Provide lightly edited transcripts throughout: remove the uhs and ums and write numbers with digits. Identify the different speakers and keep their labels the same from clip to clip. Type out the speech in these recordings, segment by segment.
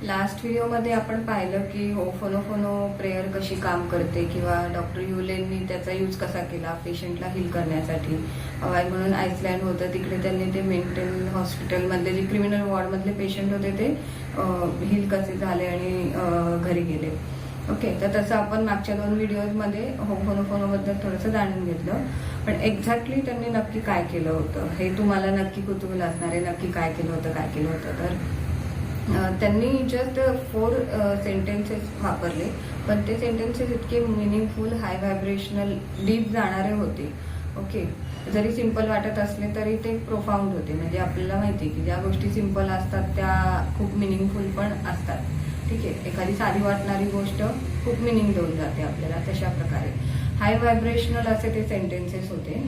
Speaker 1: Last व्हिडिओमध्ये आपण पाहिलं की होफोनोफोनो प्रेयर कशी काम करते किंवा डॉक्टर युलेननी त्याचा यूज कसा केला पेशंटला हील करण्यासाठी. वाय म्हणून आईसलँड होतं, तिकडे त्यांनी ते मेंटल हॉस्पिटलमधले जे क्रिमिनल वॉर्डमधले पेशंट होते ते हील कसे झाले आणि घरी गेले. ओके, तर तसं आपण मागच्या 2 व्हिडिओजमध्ये होफोनोफोनोबद्दल थोडंसं जाणून घेतलं. पण एक्झॅक्टली त्यांनी नक्की काय केलं होतं हे तुम्हाला नक्की कुतूहल असणार आहे. नक्की काय केलं होतं तर त्यांनी जस्ट 4 सेंटेन्सेस वापरले, पण ते सेंटेन्सेस इतके मिनिंगफुल, हाय व्हायब्रेशनल, डीप जाणारे होते. ओके, जरी सिंपल वाटत असले तरी ते प्रोफाऊंड होते. म्हणजे आपल्याला माहिती आहे की ज्या गोष्टी सिंपल असतात त्या खूप मिनिंगफुल पण असतात. ठीक आहे, एखादी साधी वाटणारी गोष्ट खूप मिनिंग देऊन जाते आपल्याला. तशा प्रकारे हाय व्हायब्रेशनल असे ते सेंटेन्सेस होते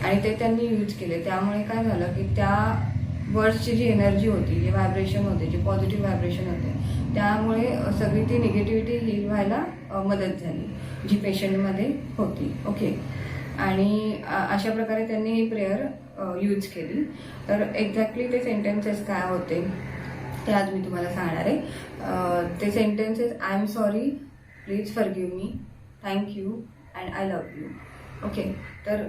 Speaker 1: आणि ते त्यांनी यूज केले. त्यामुळे काय झालं की त्या वर्ड्सची जी एनर्जी होती, जे व्हायब्रेशन होते, जे पॉझिटिव्ह व्हायब्रेशन होते, त्यामुळे सगळी ती निगेटिव्हिटी हील व्हायला मदत झाली जी पेशंटमध्ये होती. ओके, आणि अशा प्रकारे त्यांनी ही प्रेयर यूज केली. तर एक्झॅक्टली ते सेंटेन्सेस काय होते ते आज मी तुम्हाला सांगणार आहे. ते sentences: I am sorry, please forgive me, thank you and I love you. Okay, तर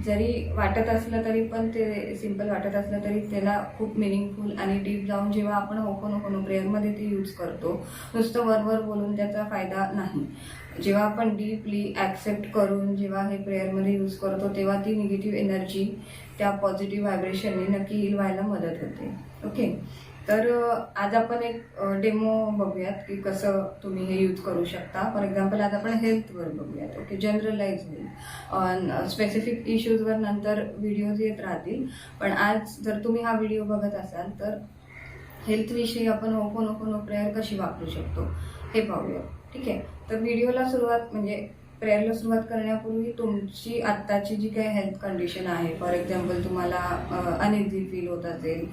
Speaker 1: जरी वाटत असलं तरी पण ते सिंपल वाटत असलं तरी त्याला खूप मिनिंगफुल आणि डीप जाऊन जेव्हा आपण होफोनोफोनो प्रेयरमध्ये ते यूज करतो, नुसतं वरवर बोलून त्याचा फायदा नाही. जेव्हा आपण डीपली ॲक्सेप्ट करून जेव्हा हे प्रेयरमध्ये यूज करतो तेव्हा ती निगेटिव्ह एनर्जी त्या पॉझिटिव्ह व्हायब्रेशनने नक्की हील व्हायला मदत होते. ओके, तर आज आपण एक डेमो बघूयात की कसं तुम्ही हे यूज करू शकता. फॉर एक्झाम्पल आज आपण हेल्थवर बघूयात. ओके, जनरलाइज होईल. स्पेसिफिक इश्यूजवर नंतर व्हिडिओज येत राहतील, पण आज जर तुम्ही हा व्हिडिओ बघत असाल तर हेल्थविषयी आपण होफोनोफोनो प्रेयर कशी वापरू शकतो हे पाहूया. ठीक आहे, तर व्हिडिओला सुरुवात म्हणजे प्रेयरला सुरुवात करण्यापूर्वी तुमची आत्ताची जी काही हेल्थ कंडिशन आहे, फॉर एक्झाम्पल तुम्हाला अनइझी फील होत असेल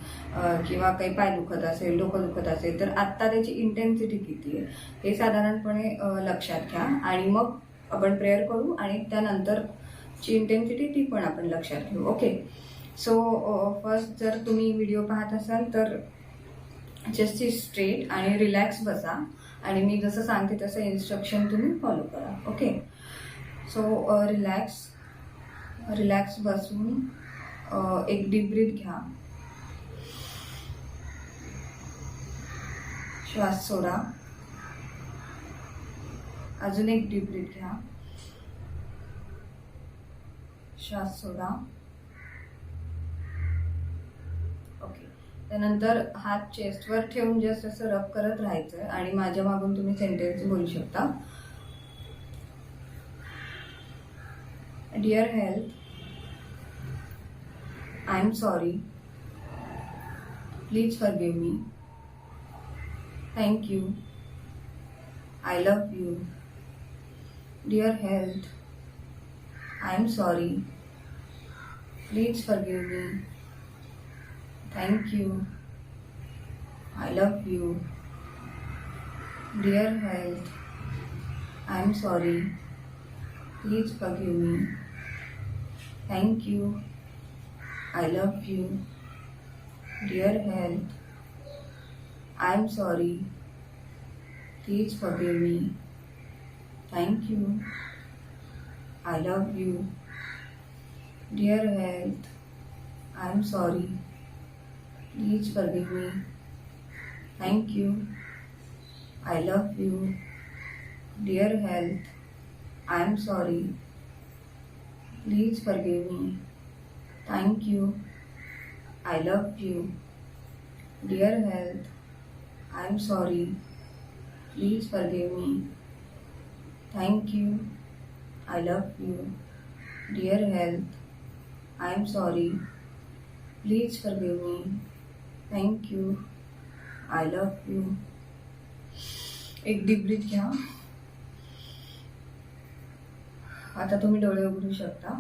Speaker 1: किंवा काही पाय दुखत असेल, डोकं दुखत असेल, तर आत्ता त्याची इंटेन्सिटी किती आहे हे साधारणपणे लक्षात घ्या आणि मग आपण प्रेयर करू आणि त्यानंतरची इंटेन्सिटी ती पण आपण लक्षात घेऊ. ओके, सो फर्स्ट जर तुम्ही व्हिडिओ पाहत असाल तर जस्ट स्ट्रेट आणि रिलॅक्स बसा आणि मी जसं सांगते तसं इन्स्ट्रक्शन तुम्ही फॉलो करा. ओके, सो रिलॅक्स बसून एक डीप ब्रीथ घ्या, श्वास सोडा, अजून एक डीप ब्रीथ घ्या, श्वास सोडा. ओके, त्यानंतर हात चेस्टवर ठेवून जस्ट असं रब करत राहायचं आणि माझ्या मागून तुम्ही सेंटेन्स बोलू शकता. Dear health, I am sorry, please forgive me, thank you, I love you. Dear health, I am sorry, please forgive me, thank you, I love you. Dear health, I am sorry, please forgive me, thank you, I love you. Dear health, I am sorry, please forgive me, thank you, I love you. Dear health, I am sorry, please forgive me, thank you, I love you. Dear health, I am sorry, please forgive me, thank you, I love you. Dear health, I am sorry, please forgive me, thank you, I love you. Dear health, I am sorry, please forgive me, thank you, I love you. एक deep breath घ्या. आता तुम्ही डोळे उघडू शकता.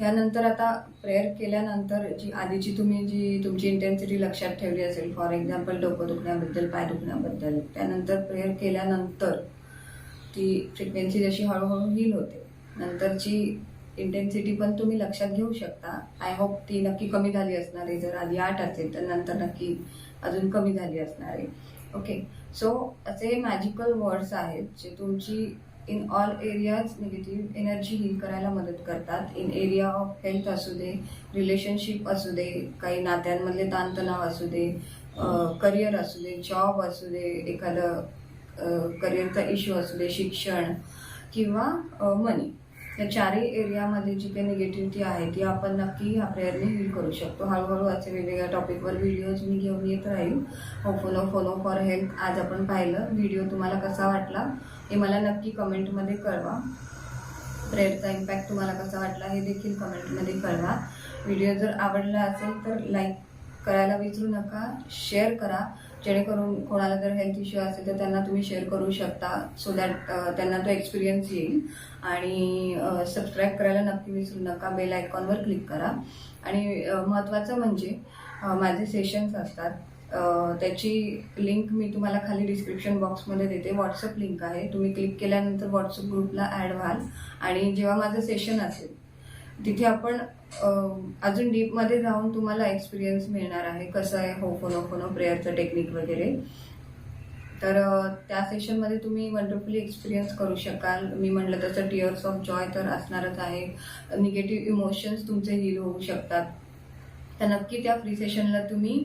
Speaker 1: यानंतर आता prayer केल्यानंतर जी आधीची तुम्ही जी तुमची इंटेन्सिटी लक्षात ठेवली असेल, फॉर एक्झाम्पल डोकं दुखण्याबद्दल, पाय दुखण्याबद्दल, त्यानंतर प्रेयर केल्यानंतर ती फ्रिक्वेन्सी जशी हळूहळू हील होते, नंतरची इंटेन्सिटी पण तुम्ही लक्षात घेऊ शकता. आय होप ती नक्की कमी झाली असणार आहे. जर आधी 8 असेल तर नंतर नक्की अजून कमी झाली असणार आहे. ओके, सो असे मॅजिकल वर्ड्स आहेत जे तुमची in all areas negative energy heal करायला मदत करतात. इन एरिया ऑफ हेल्थ असू दे, रिलेशनशिप असू दे, काही नात्यांमधले ताणतणाव असू दे, करिअर असू दे, जॉब असू दे, एखादं करिअरचा इश्यू असू दे, शिक्षण किंवा मनी, या चारही एरियामध्ये जी काही निगेटिव्हिटी आहे ती आपण नक्की ह्या प्रेयरने हील करू शकतो. हळूहळू असे वेगवेगळ्या टॉपिकवर व्हिडिओज मी घेऊन येत राहील. होफोनोफोनो फॉर हेल्थ आज आपण पाहिलं. व्हिडिओ तुम्हाला कसा वाटला हे मला नक्की कमेंटमध्ये कळवा. प्रेयरचा इम्पॅक्ट तुम्हाला कसा वाटला हे देखील कमेंटमध्ये कळवा. व्हिडिओ जर आवडला असेल तर लाईक करायला विसरू नका, शेअर करा, जेणेकरून कोणाला जर हेल्थ इश्यू असेल तर त्यांना तुम्ही शेअर करू शकता, सो दॅट त्यांना तो एक्सपिरियन्स येईल. आणि सबस्क्राईब करायला नक्की विसरू नका, बेल आयकॉनवर क्लिक करा. आणि महत्त्वाचं म्हणजे माझे सेशन्स असतात, त्याची लिंक मी तुम्हाला खाली डिस्क्रिप्शन बॉक्समध्ये देते. व्हॉट्सअप लिंक आहे, तुम्ही क्लिक केल्यानंतर व्हॉट्सअप ग्रुपला ॲड व्हाल. आणि जेव्हा माझं सेशन असेल तिथे आपण अजून डीपमध्ये जाऊन तुम्हाला एक्सपिरियन्स मिळणार आहे, कसं आहे होफोनोफोनो प्रेयरचं टेक्निक वगैरे. तर त्या सेशनमध्ये तुम्ही वंडरफुली एक्सपिरियन्स करू शकाल. मी म्हटलं तसं टीअर्स ऑफ जॉय तर असणारच आहे. निगेटिव्ह इमोशन्स तुमचे हील होऊ शकतात. तर नक्की त्या फ्री सेशनला तुम्ही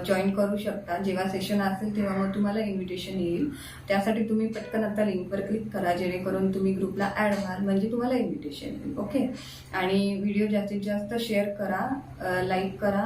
Speaker 1: जॉईन करू शकता. जेव्हा सेशन असेल तेव्हा मग तुम्हाला इन्व्हिटेशन येईल. त्यासाठी तुम्ही पटकन आता लिंकवर क्लिक करा, जेणेकरून तुम्ही ग्रुपला ॲड व्हाल, म्हणजे तुम्हाला इन्व्हिटेशन येईल. ओके, आणि व्हिडिओ जास्तीत जास्त शेअर करा, लाईक करा.